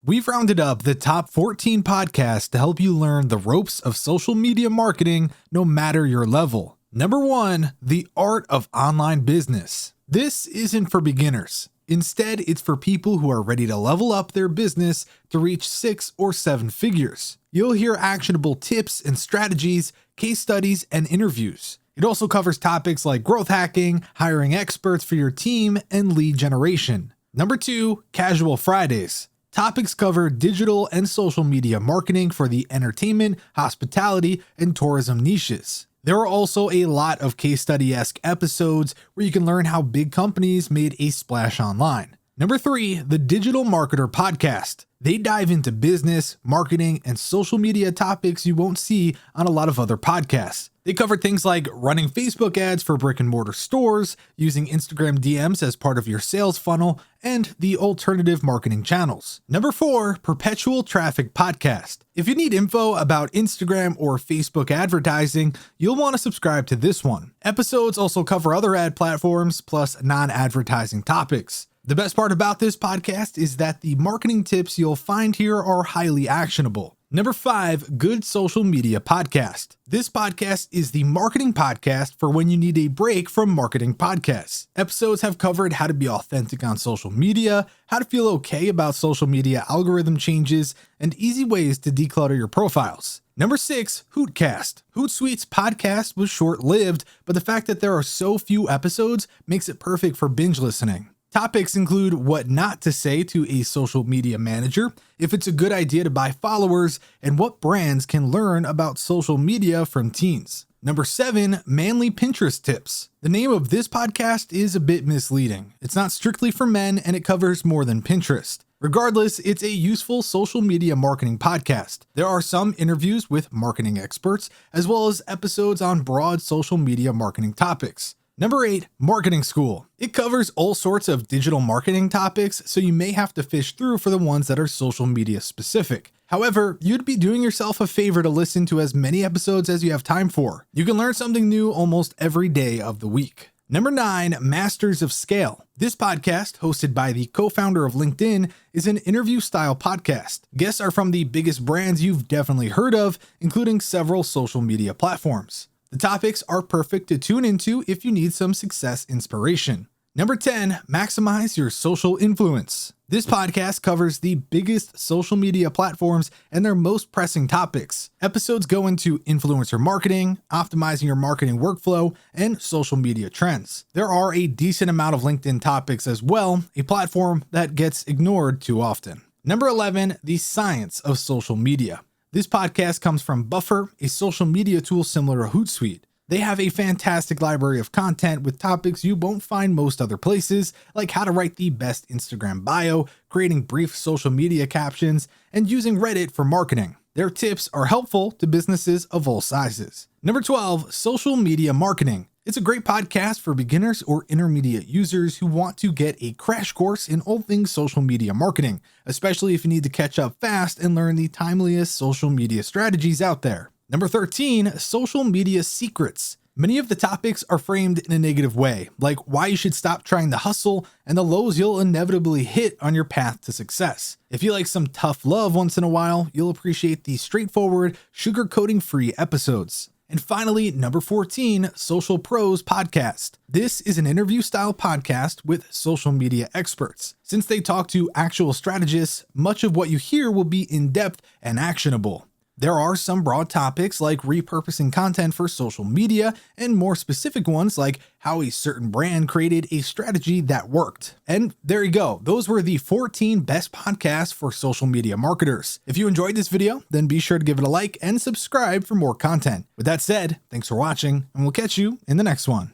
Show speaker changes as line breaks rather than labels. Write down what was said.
We've rounded up the top 14 podcasts to help you learn the ropes of social media marketing no matter your level. Number 1, The Art of Online Business. This isn't for beginners. Instead, it's for people who are ready to level up their business to reach 6 or 7 figures. You'll hear actionable tips and strategies, case studies, and interviews. It also covers topics like growth hacking, hiring experts for your team, and lead generation. Number 2, Casual Fridays. Topics cover digital and social media marketing for the entertainment, hospitality, and tourism niches. There are also a lot of case study-esque episodes where you can learn how big companies made a splash online. Number 3, the Digital Marketer Podcast. They dive into business, marketing, and social media topics you won't see on a lot of other podcasts. They cover things like running Facebook ads for brick and mortar stores, using Instagram DMs as part of your sales funnel, and the alternative marketing channels. Number 4, Perpetual Traffic Podcast. If you need info about Instagram or Facebook advertising, you'll want to subscribe to this one. Episodes also cover other ad platforms plus non-advertising topics. The best part about this podcast is that the marketing tips you'll find here are highly actionable. Number 5, Good Social Media Podcast. This podcast is the marketing podcast for when you need a break from marketing podcasts. Episodes have covered how to be authentic on social media, how to feel okay about social media algorithm changes, and easy ways to declutter your profiles. Number 6, Hoot Cast. Hootsuite's podcast was short-lived, but the fact that there are so few episodes makes it perfect for binge listening. Topics include what not to say to a social media manager, if it's a good idea to buy followers, and what brands can learn about social media from teens. Number 7, Manly Pinterest Tips. The name of this podcast is a bit misleading. It's not strictly for men and it covers more than Pinterest. Regardless, it's a useful social media marketing podcast. There are some interviews with marketing experts, as well as episodes on broad social media marketing topics. Number 8, Marketing School. It covers all sorts of digital marketing topics, so you may have to fish through for the ones that are social media specific. However, you'd be doing yourself a favor to listen to as many episodes as you have time for. You can learn something new almost every day of the week. Number 9, Masters of Scale. This podcast, hosted by the co-founder of LinkedIn, is an interview-style podcast. Guests are from the biggest brands you've definitely heard of, including several social media platforms. The topics are perfect to tune into if you need some success inspiration. Number 10, Maximize Your Social Influence. This podcast covers the biggest social media platforms and their most pressing topics. Episodes go into influencer marketing, optimizing your marketing workflow, and social media trends. There are a decent amount of LinkedIn topics as well, a platform that gets ignored too often. Number 11, The Science of Social Media. This podcast comes from Buffer, a social media tool similar to Hootsuite. They have a fantastic library of content with topics you won't find most other places, like how to write the best Instagram bio, creating brief social media captions, and using Reddit for marketing. Their tips are helpful to businesses of all sizes. Number 12, Social Media Marketing. It's a great podcast for beginners or intermediate users who want to get a crash course in all things social media marketing, especially if you need to catch up fast and learn the timeliest social media strategies out there. Number 13, Social Media Secrets. Many of the topics are framed in a negative way, like why you should stop trying to hustle and the lows you'll inevitably hit on your path to success. If you like some tough love once in a while, you'll appreciate the straightforward, sugarcoating-free episodes. And finally, number 14, Social Pros Podcast. This is an interview-style podcast with social media experts. Since they talk to actual strategists, much of what you hear will be in-depth and actionable. There are some broad topics like repurposing content for social media and more specific ones like how a certain brand created a strategy that worked. And there you go. Those were the 14 best podcasts for social media marketers. If you enjoyed this video, then be sure to give it a like and subscribe for more content. With that said, thanks for watching, and we'll catch you in the next one.